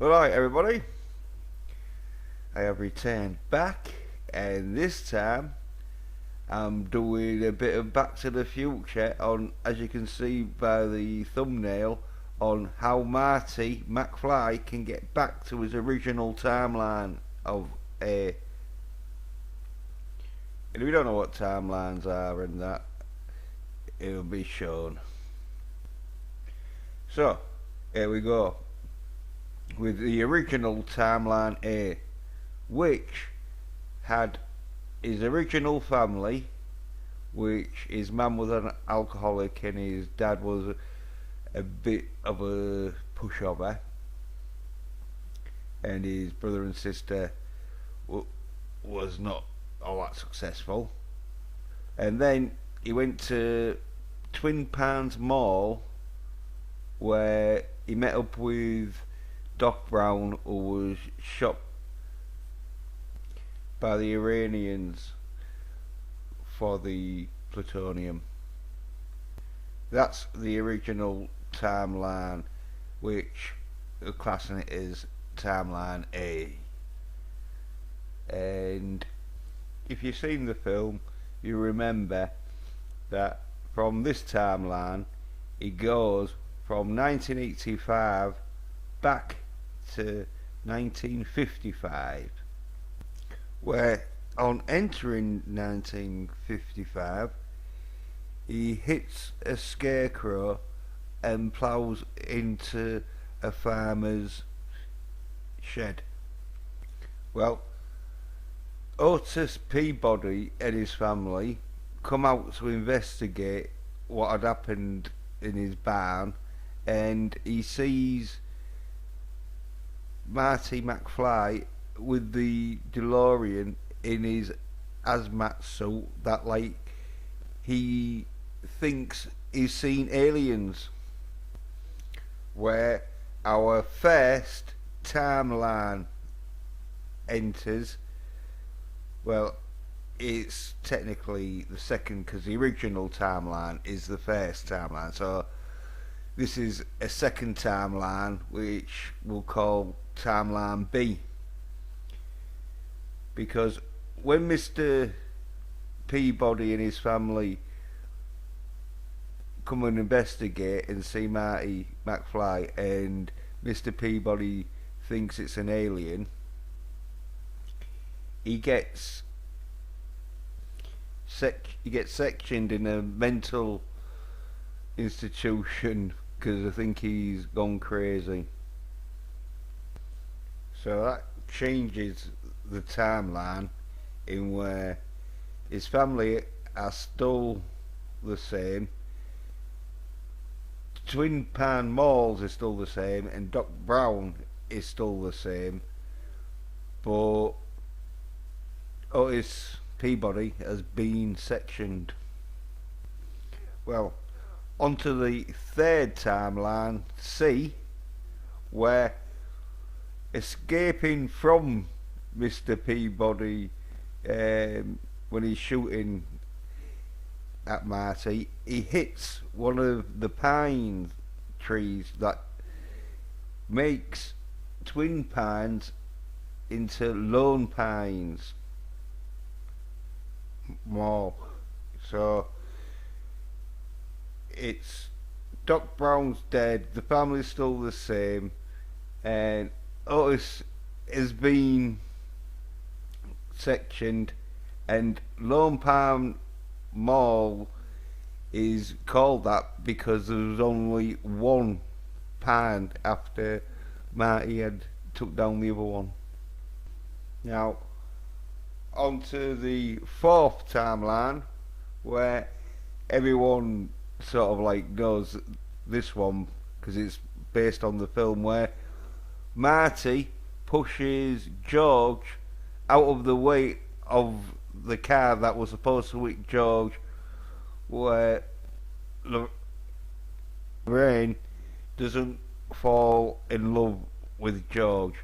Alright everybody, I have returned back, and this time I'm doing a bit of Back to the Future on, as you can see by the thumbnail, on how Marty McFly can get back to his original timeline of a... And if you don't know what timelines are and that, it will be shown. So, here we go. With the original timeline A, which had his original family, which his mum was an alcoholic and his dad was a bit of a pushover, and his brother and sister was not all that successful. And then he went to Twin Pines Mall, where he met up with Doc Brown, who was shot by the Iranians for the plutonium. That's the original timeline, which we're classing it as timeline A. And if you've seen the film, you remember that from this timeline it goes from 1985 back to 1955, where on entering 1955 he hits a scarecrow and ploughs into a farmer's shed. Well, Otis Peabody and his family come out to investigate what had happened in his barn, and he sees Marty McFly with the DeLorean in his hazmat suit that, like, he thinks he's seen aliens. Where our first timeline enters, well, it's technically the second, because the original timeline is the first timeline, so this is a second timeline, which we'll call timeline B, because when Mr. Peabody and his family come and investigate and see Marty McFly, and Mr. Peabody thinks it's an alien, he gets sectioned in a mental institution because I think he's gone crazy. So that changes the timeline in where his family are still the same, Twin Pine Malls is still the same, and Doc Brown is still the same, but Otis Peabody has been sectioned. Well, onto the third timeline, C, where escaping from Mr. Peabody when he's shooting at Marty, he hits one of the pine trees that makes Twin Pines into Lone Pines Mall. So it's Doc Brown's dead, the family's still the same, and Otis has been sectioned, and Lone Pine Mall is called that because there was only one pine after Marty had took down the other one. Now, onto the fourth timeline, where everyone sort of like knows this one because it's based on the film, where Marty pushes George out of the way of the car that was supposed to hit George, where Lorraine doesn't fall in love with George.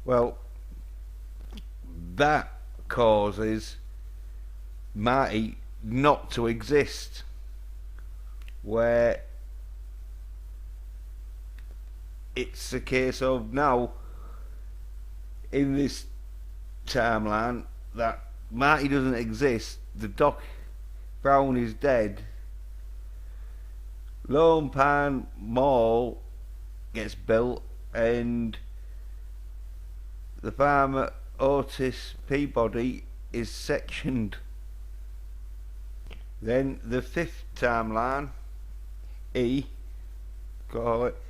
Well, that causes Marty not to exist, where it's a case of now in this timeline that Marty doesn't exist. The Doc Brown is dead. Lone Pine Mall gets built, and the farmer Otis Peabody is sectioned. Then the fifth timeline, E, call it,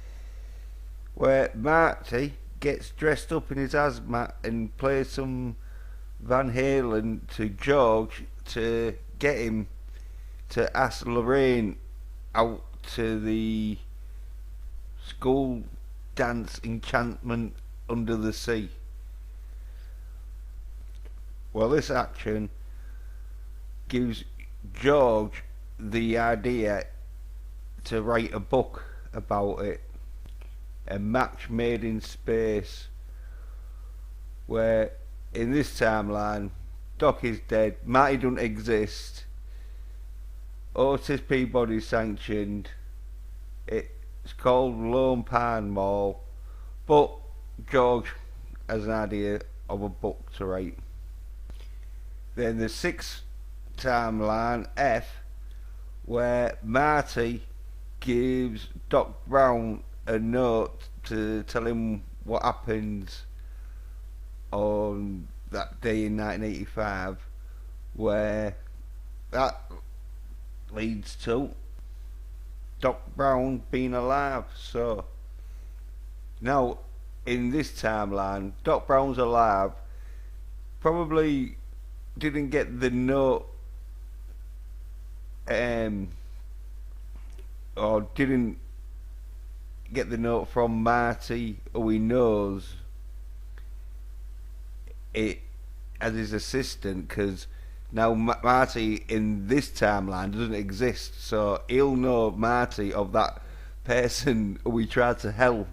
where Marty gets dressed up in his hazmat and plays some Van Halen to George to get him to ask Lorraine out to the school dance enchantment under the sea. Well, this action gives George the idea to write a book about it, a match made in space, where in this timeline Doc is dead, Marty doesn't exist, Otis Peabody sanctioned, it's called Lone Pine Mall, but George has an idea of a book to write. Then the sixth timeline, F, where Marty gives Doc Brown a note to tell him what happens on that day in 1985, where that leads to Doc Brown being alive. So now in this timeline, Doc Brown's alive, probably didn't get the note, or didn't get the note from Marty, who he knows it as his assistant, because now Marty in this timeline doesn't exist, so he'll know Marty of that person who he tried to help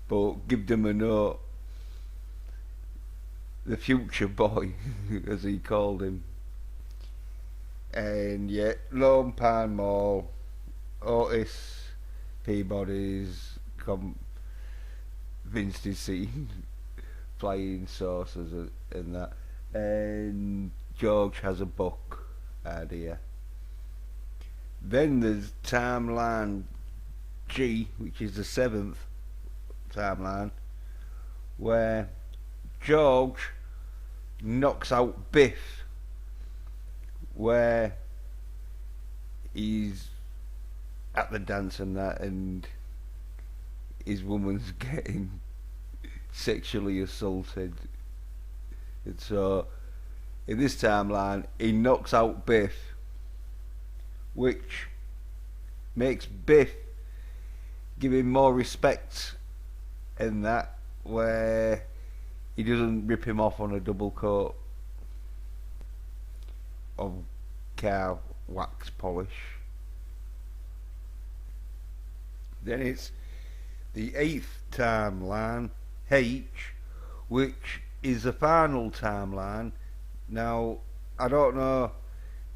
but give them a note, the future boy as he called him. And yeah, Lone Pine Mall, Otis Peabody's convinced he's seen flying saucers and that, and George has a book idea. Then there's timeline G, which is the seventh timeline, where George knocks out Biff, where he's at the dance and that, and his woman's getting sexually assaulted. And so in this timeline he knocks out Biff, which makes Biff give him more respect in that, where he doesn't rip him off on a double coat of car wax polish. Then it's the eighth timeline, H, which is the final timeline. Now, I don't know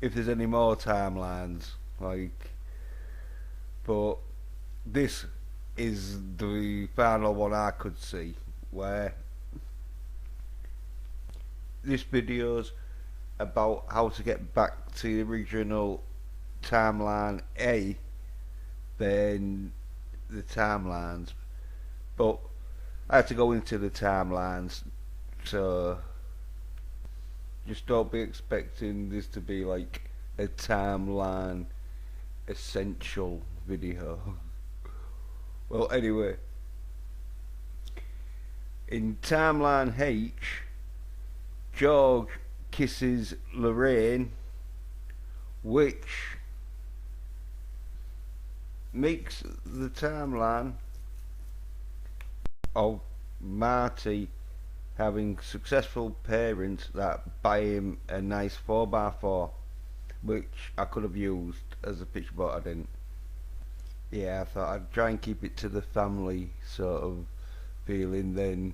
if there's any more timelines, but this is the final one I could see, where this video's about how to get back to the original timeline A, then the timelines, but I had to go into the timelines, so just don't be expecting this to be like a timeline essential video. Well, anyway, in timeline H, George kisses Lorraine, which makes the timeline of Marty having successful parents that buy him a nice 4x4, which I could have used as a picture, but I didn't. Yeah, I thought I'd try and keep it to the family sort of feeling than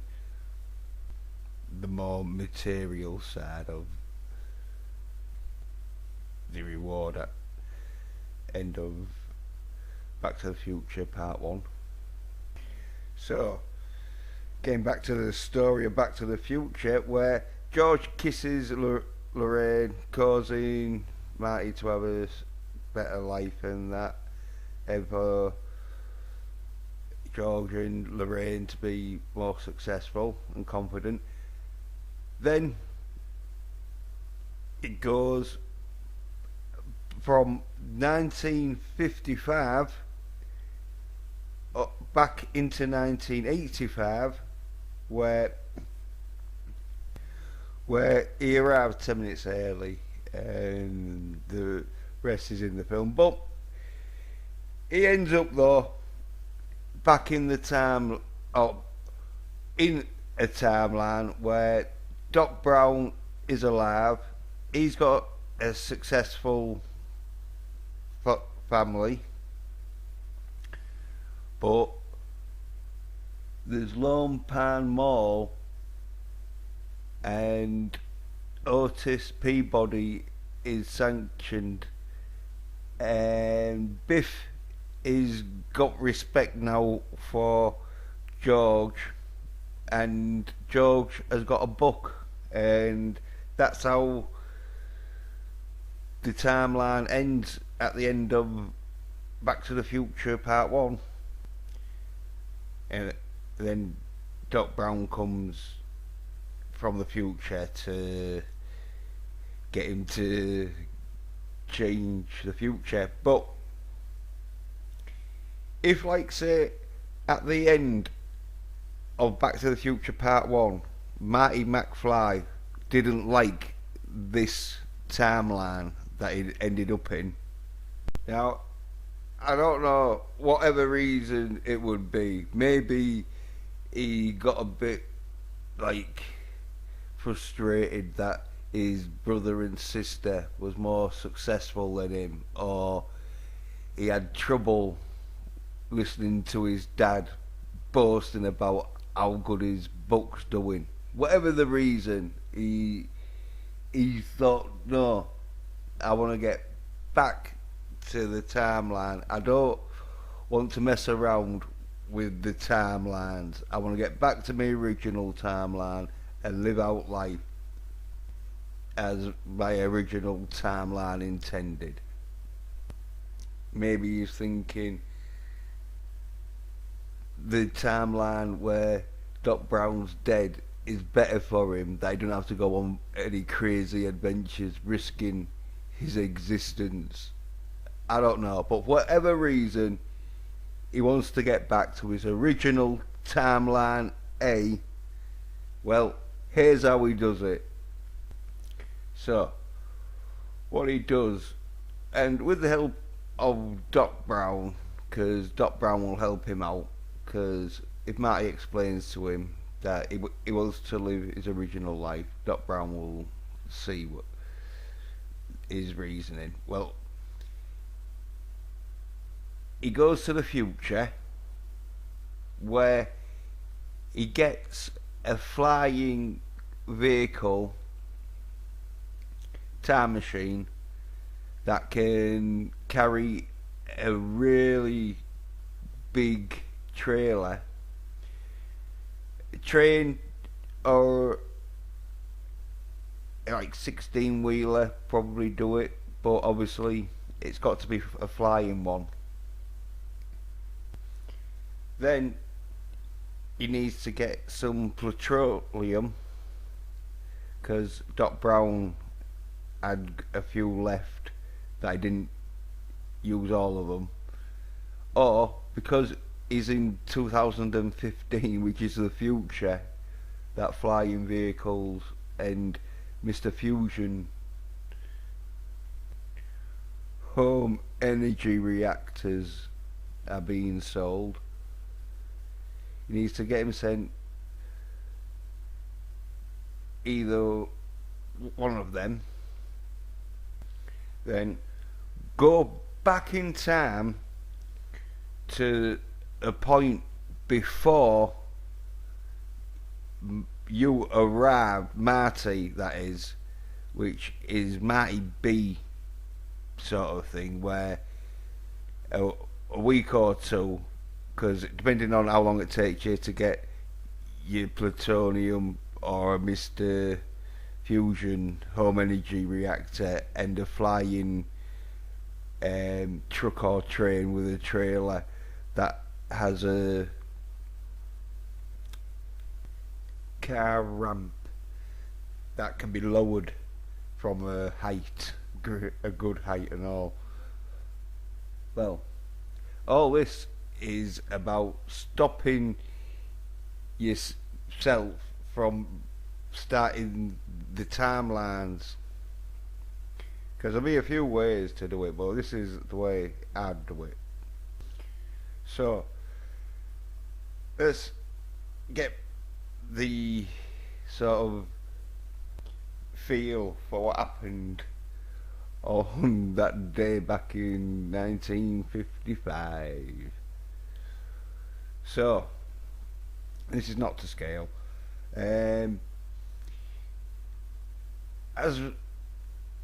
the more material side of the reward at end of Back to the Future Part 1. So, getting back to the story of Back to the Future, where George kisses Lorraine, causing Marty to have a better life and that, and for George and Lorraine to be more successful and confident. Then it goes from 1955 back into 1985, where he arrived 10 minutes early, and the rest is in the film. But he ends up though back in the time, or in a timeline where Doc Brown is alive. He's got a successful family, but there's Lone Pine Mall, and Otis Peabody is sanctioned, and Biff is got respect now for George, and George has got a book, and that's how the timeline ends at the end of Back to the Future Part 1. And then Doc Brown comes from the future to get him to change the future. But if, like, say, at the end of Back to the Future Part 1, Marty McFly didn't like this timeline that he ended up in. Now, I don't know, whatever reason it would be. Maybe he got a bit, like, frustrated that his brother and sister was more successful than him, or he had trouble listening to his dad boasting about how good his book's doing. Whatever the reason, he thought, no, I want to get back to the timeline. I don't want to mess around with the timelines. I want to get back to my original timeline and live out life as my original timeline intended. Maybe he's thinking the timeline where Doc Brown's dead is better for him, that he don't have to go on any crazy adventures risking his existence. I don't know, but for whatever reason, he wants to get back to his original timeline A. Well, here's how he does it. So, what he does, and with the help of Doc Brown, because Doc Brown will help him out, because if Marty explains to him that he wants to live his original life, Doc Brown will see what his reasoning. Well, he goes to the future where he gets a flying vehicle time machine that can carry a really big trailer, train, or like 16-wheeler probably do it, but obviously it's got to be a flying one. Then he needs to get some petroleum, because Doc Brown had a few left that I didn't use all of them, or because he's in 2015, which is the future, that flying vehicles and Mr. Fusion home energy reactors are being sold. He needs to get him sent either one of them, then go back in time to a point before you arrived, Marty, that is, which is Marty B sort of thing, where a week or two because depending on how long it takes you to get your plutonium or a Mr. Fusion home energy reactor and a flying truck or train with a trailer that has a car ramp that can be lowered from a height, a good height and all. Well, all this is about stopping yourself from starting the timelines. Because there'll be a few ways to do it, but this is the way I'd do it. So, let's get the sort of feel for what happened on that day back in 1955. So, this is not to scale. As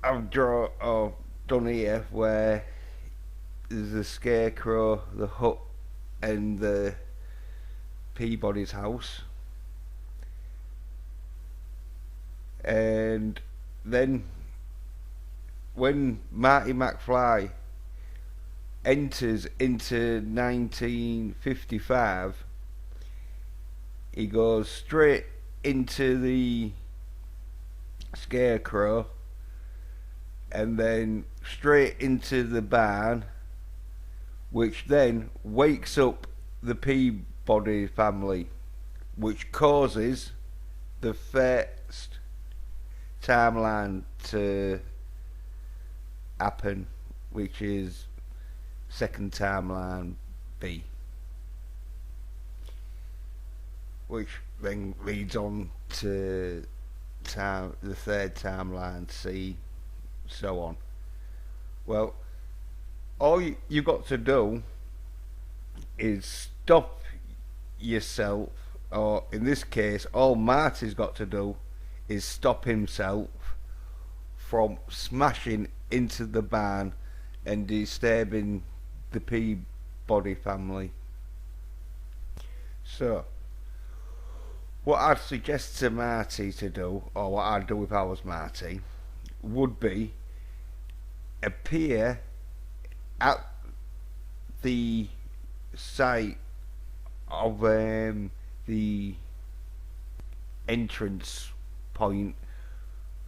I've done here, where there's the Scarecrow, the hut, and the Peabody's house, and then when Marty McFly enters into 1955, he goes straight into the Scarecrow and then straight into the barn, which then wakes up the Peabody family, which causes the first timeline to happen, which is second timeline B, which then leads on to the third timeline C, so on. Well, all you've got to do is stop yourself, or in this case, all Marty's got to do is stop himself from smashing into the barn and disturbing the Peabody family. So, what I'd suggest to Marty to do, or what I'd do if I was Marty, would be appear at the site of the entrance point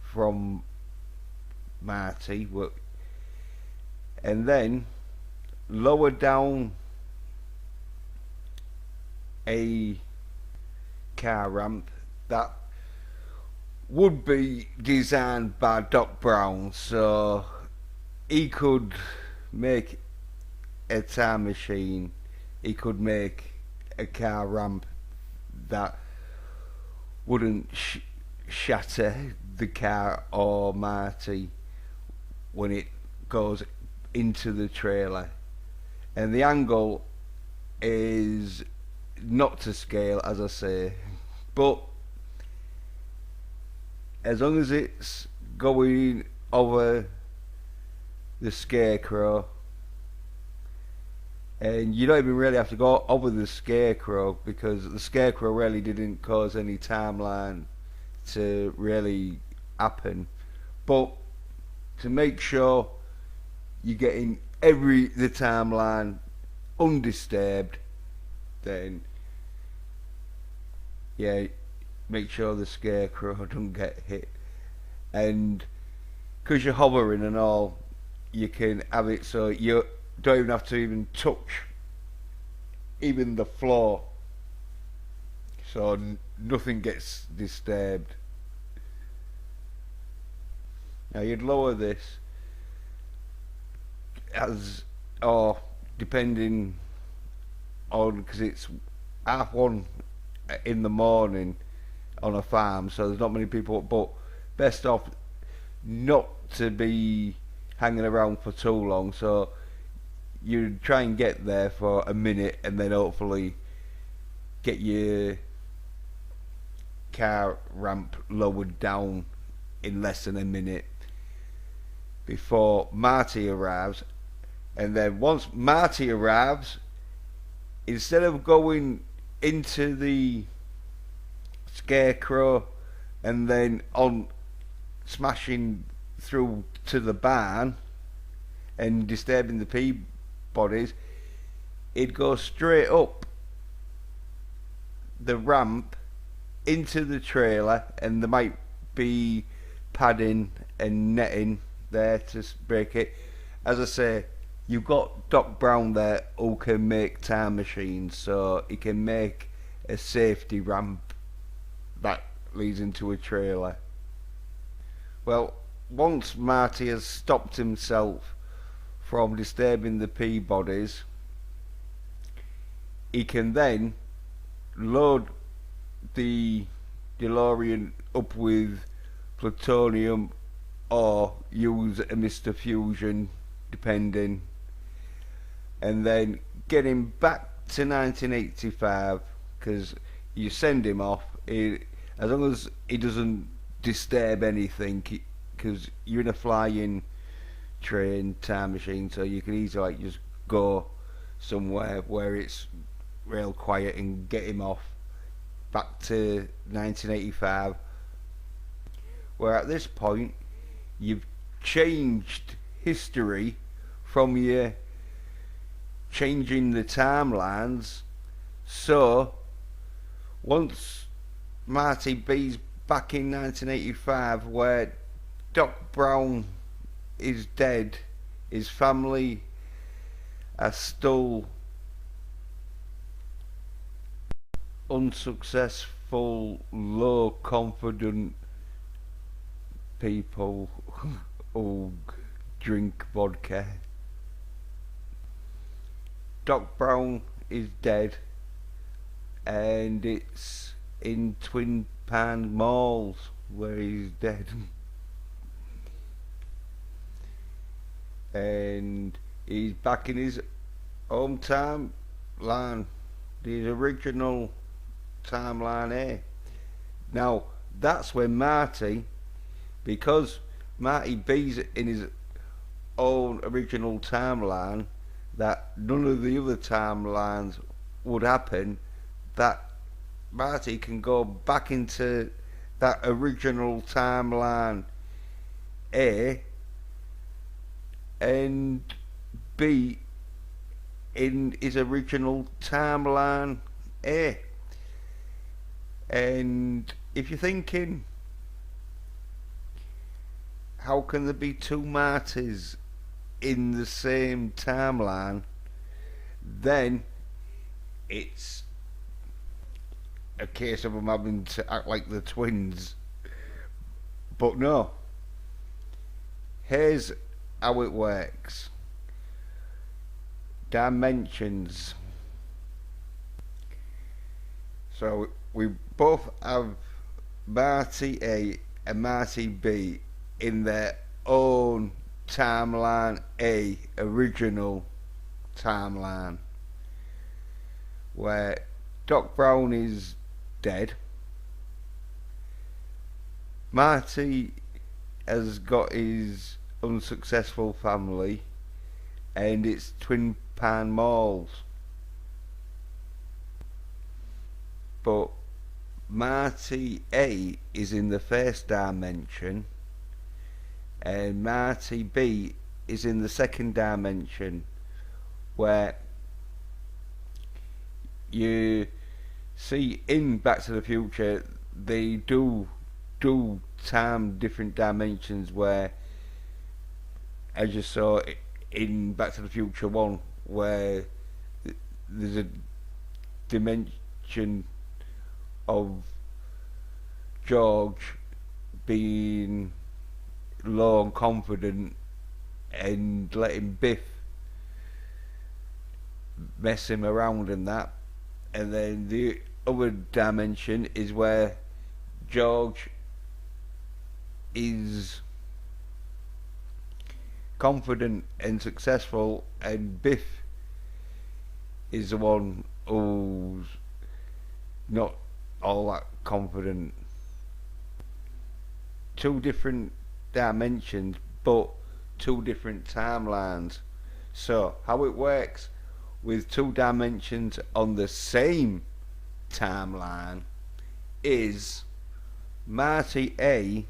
from Marty, and then lower down a car ramp that would be designed by Doc Brown, so he could make a time machine, he could make a car ramp that wouldn't shatter the car or Marty when it goes into the trailer. And the angle is not to scale, as I say, but as long as it's going over the Scarecrow, and you don't even really have to go over the Scarecrow, because the Scarecrow really didn't cause any timeline to really happen, but to make sure you're getting the timeline undisturbed, then yeah, make sure the Scarecrow don't get hit. And because you're hovering and all, you can have it so you don't even have to even touch even the floor, so nothing gets disturbed. Now you'd lower this as, or depending on, because it's 1:30 in the morning on a farm, so there's not many people, but best off not to be hanging around for too long, so you try and get there for a minute and then hopefully get your car ramp lowered down in less than a minute before Marty arrives. And then once Marty arrives, instead of going into the scarecrow and then on smashing through to the barn and disturbing the Peabodys, he'd go straight up the ramp into the trailer, and there might be padding and netting there to break it. As I say, you've got Doc Brown there who can make time machines, so he can make a safety ramp that leads into a trailer. Well, once Marty has stopped himself from disturbing the Peabodys, he can then load the DeLorean up with plutonium or use a Mr. Fusion, depending, and then get him back to 1985, because you send him off, as long as he doesn't disturb anything, because you're in a flying train time machine, so you can easily like just go somewhere where it's real quiet and get him off back to 1985, where at this point you've changed history from your changing the timelines. So once Marty B's back in 1985, where Doc Brown is dead, his family are still unsuccessful, low confident people who drink vodka. Doc Brown is dead, and it's in Twin Pines Malls where he's dead. And he's back in his home timeline, the original timeline A. Now, that's when Marty, because Marty B's in his own original timeline, that none of the other timelines would happen, that Marty can go back into that original timeline A and be in his original timeline A. And if you're thinking, how can there be two Martys in the same timeline, then it's a case of them having to act like the twins. But no, here's how it works. Dimensions. So we both have Marty A and Marty B in their own timeline A, original timeline, where Doc Brown is dead. Marty has got his unsuccessful family, and it's Twin Pine Malls. But Marty A is in the first dimension, and Marty B is in the second dimension, where you see in Back to the Future they do time different dimensions, where, as you saw in Back to the Future 1, where there's a dimension of George being low and confident and letting Biff mess him around and that, and then the other dimension is where George is confident and successful, and Biff is the one who's not all that confident. Two different dimensions, but two different timelines. So how it works, with two dimensions on the same timeline is Marty A.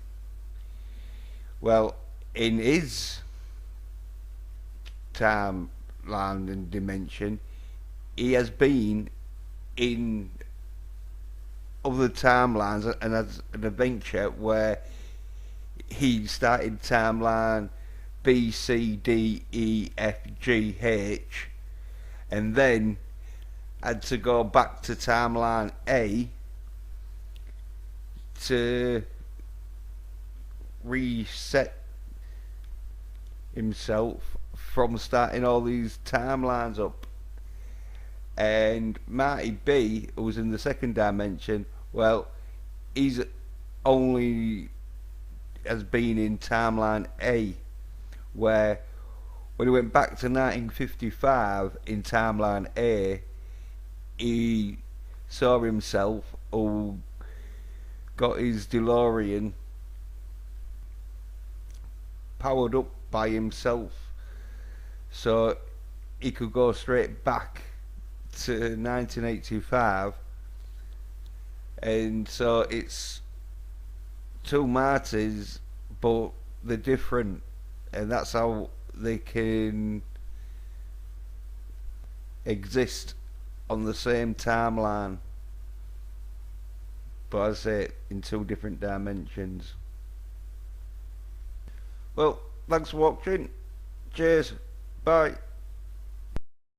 Well, in his timeline and dimension, he has been in other timelines and has an adventure where he started timeline B, C, D, E, F, G, H, and then had to go back to timeline A to reset himself from starting all these timelines up. And Marty B, who was in the second dimension, well, he's only has been in timeline A, where when he went back to 1955 in timeline A, he saw himself who got his DeLorean powered up by himself, so he could go straight back to 1985, and so it's two Martys, but they're different, and that's how they can exist on the same timeline, but I say in two different dimensions. Well, thanks for watching. Cheers. Bye.